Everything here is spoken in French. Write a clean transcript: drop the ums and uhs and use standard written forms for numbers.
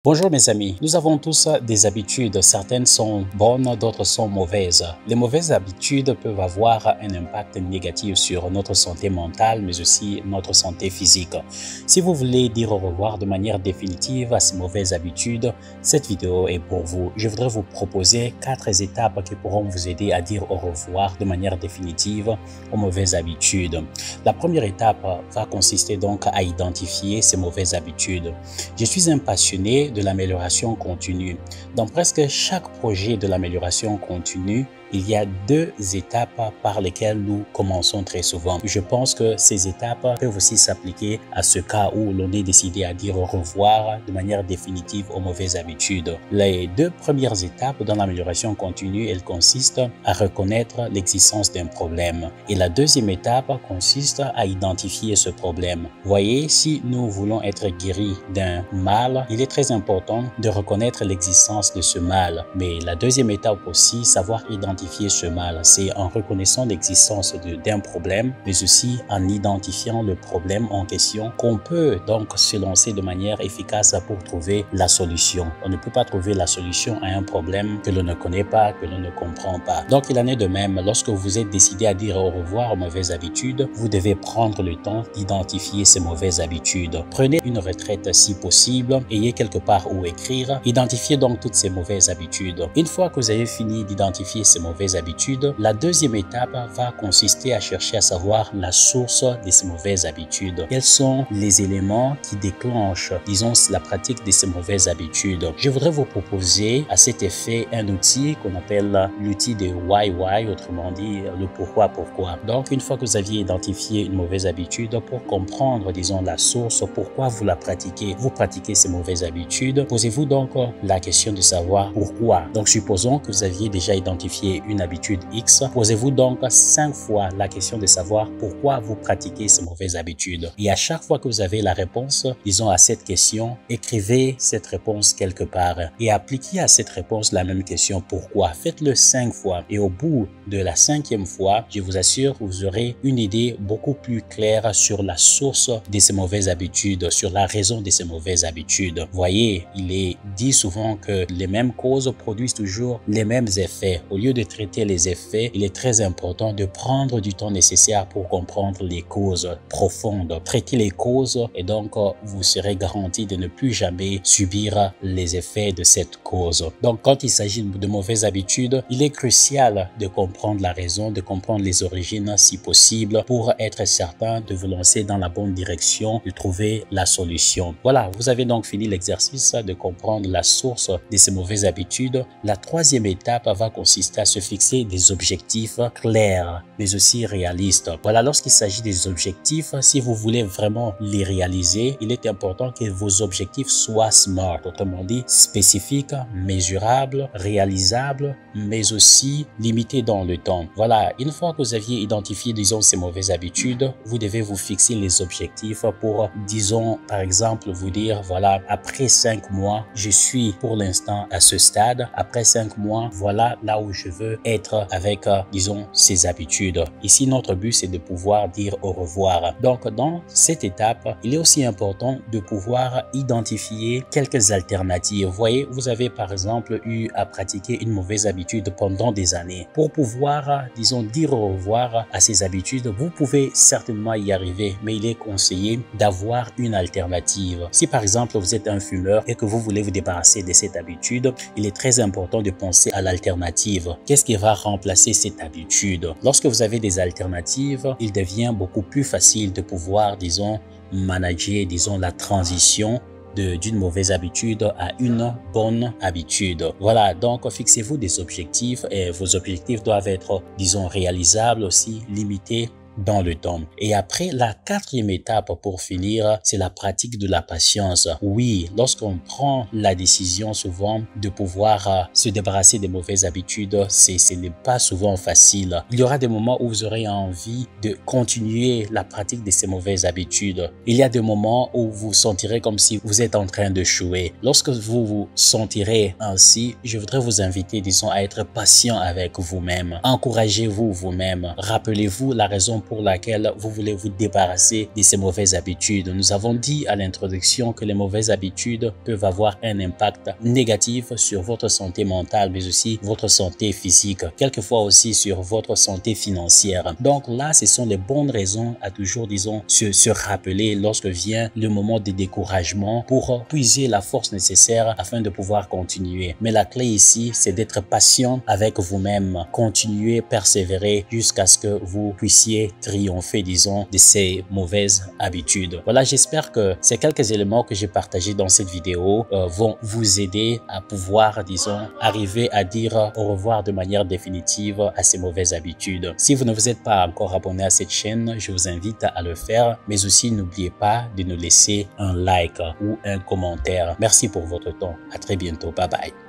Bonjour mes amis, nous avons tous des habitudes, certaines sont bonnes, d'autres sont mauvaises. Les mauvaises habitudes peuvent avoir un impact négatif sur notre santé mentale, mais aussi notre santé physique. Si vous voulez dire au revoir de manière définitive à ces mauvaises habitudes, cette vidéo est pour vous. Je voudrais vous proposer 4 étapes qui pourront vous aider à dire au revoir de manière définitive aux mauvaises habitudes. La première étape va consister donc à identifier ces mauvaises habitudes. Je suis un passionné de l'amélioration continue. Dans presque chaque projet de l'amélioration continue, il y a 2 étapes par lesquelles nous commençons très souvent. Je pense que ces étapes peuvent aussi s'appliquer à ce cas où l'on est décidé à dire au revoir de manière définitive aux mauvaises habitudes. Les 2 premières étapes dans l'amélioration continue, elles consistent à reconnaître l'existence d'un problème. Et la deuxième étape consiste à identifier ce problème. Voyez, si nous voulons être guéris d'un mal, il est très important de reconnaître l'existence de ce mal. Mais la deuxième étape aussi, savoir identifier ce mal, c'est en reconnaissant l'existence d'un problème, mais aussi en identifiant le problème en question qu'on peut donc se lancer de manière efficace pour trouver la solution. On ne peut pas trouver la solution à un problème que l'on ne connaît pas, que l'on ne comprend pas. Donc il en est de même, lorsque vous êtes décidé à dire au revoir aux mauvaises habitudes, vous devez prendre le temps d'identifier ces mauvaises habitudes. Prenez une retraite si possible, ayez quelque part où écrire, identifiez donc toutes ces mauvaises habitudes. Une fois que vous avez fini d'identifier ces mauvaises habitudes, la deuxième étape va consister à chercher à savoir la source de ces mauvaises habitudes. Quels sont les éléments qui déclenchent, disons, la pratique de ces mauvaises habitudes? Je voudrais vous proposer à cet effet un outil qu'on appelle l'outil de why, autrement dit le pourquoi. Donc, une fois que vous aviez identifié une mauvaise habitude, pour comprendre, disons, la source, pourquoi vous la pratiquez, vous pratiquez ces mauvaises habitudes, posez-vous donc la question de savoir pourquoi. Donc, supposons que vous aviez déjà identifié une habitude X, posez-vous donc 5 fois la question de savoir pourquoi vous pratiquez ces mauvaises habitudes. Et à chaque fois que vous avez la réponse, disons, à cette question, écrivez cette réponse quelque part et appliquez à cette réponse la même question pourquoi. Faites-le 5 fois et au bout de la 5e fois, je vous assure, vous aurez une idée beaucoup plus claire sur la source de ces mauvaises habitudes, sur la raison de ces mauvaises habitudes. Voyez, il est dit souvent que les mêmes causes produisent toujours les mêmes effets. Au lieu de traiter les effets, il est très important de prendre du temps nécessaire pour comprendre les causes profondes. Traitez les causes et donc vous serez garanti de ne plus jamais subir les effets de cette cause. Donc quand il s'agit de mauvaises habitudes, il est crucial de comprendre la raison, de comprendre les origines si possible pour être certain de vous lancer dans la bonne direction, de trouver la solution. Voilà, vous avez donc fini l'exercice de comprendre la source de ces mauvaises habitudes. La 3e étape va consister à se fixer des objectifs clairs, mais aussi réalistes. Voilà, lorsqu'il s'agit des objectifs, si vous voulez vraiment les réaliser, il est important que vos objectifs soient SMART, autrement dit spécifiques, mesurables, réalisables, mais aussi limités dans le temps. Voilà, une fois que vous aviez identifié, disons, ces mauvaises habitudes, vous devez vous fixer les objectifs pour, disons, par exemple, vous dire, voilà, après 5 mois, je suis pour l'instant à ce stade. Après 5 mois, voilà là où je veux être avec, disons, ces habitudes. Ici, notre but, c'est de pouvoir dire au revoir. Donc, dans cette étape, il est aussi important de pouvoir identifier quelques alternatives. Vous voyez, vous avez par exemple eu à pratiquer une mauvaise habitude pendant des années. Pour pouvoir, disons, dire au revoir à ces habitudes, vous pouvez certainement y arriver, mais il est conseillé d'avoir une alternative. Si par exemple, vous êtes un fumeur et que vous voulez vous débarrasser de cette habitude, il est très important de penser à l'alternative. Qu'est-ce qui va remplacer cette habitude? Lorsque vous avez des alternatives, il devient beaucoup plus facile de pouvoir, disons, manager, disons, la transition d'une mauvaise habitude à une bonne habitude. Voilà, donc fixez-vous des objectifs et vos objectifs doivent être, disons, réalisables aussi, limités dans le temps. Et après, la 4e étape pour finir, c'est la pratique de la patience. Oui, lorsqu'on prend la décision souvent de pouvoir se débarrasser des mauvaises habitudes, ce n'est pas souvent facile. Il y aura des moments où vous aurez envie de continuer la pratique de ces mauvaises habitudes. Il y a des moments où vous sentirez comme si vous êtes en train de échouer. Lorsque vous vous sentirez ainsi, je voudrais vous inviter, disons, à être patient avec vous-même. Encouragez-vous vous-même. Rappelez-vous la raison raison pour laquelle vous voulez vous débarrasser de ces mauvaises habitudes. Nous avons dit à l'introduction que les mauvaises habitudes peuvent avoir un impact négatif sur votre santé mentale, mais aussi votre santé physique, quelquefois aussi sur votre santé financière. Donc là, ce sont les bonnes raisons à toujours, disons, se rappeler lorsque vient le moment de découragement pour puiser la force nécessaire afin de pouvoir continuer. Mais la clé ici, c'est d'être patient avec vous-même. Continuer, persévérer jusqu'à ce que vous puissiez triompher, disons, de ces mauvaises habitudes. Voilà, j'espère que ces quelques éléments que j'ai partagés dans cette vidéo vont vous aider à pouvoir, disons, arriver à dire au revoir de manière définitive à ces mauvaises habitudes. Si vous ne vous êtes pas encore abonné à cette chaîne, je vous invite à le faire, mais aussi n'oubliez pas de nous laisser un like ou un commentaire. Merci pour votre temps. À très bientôt. Bye bye.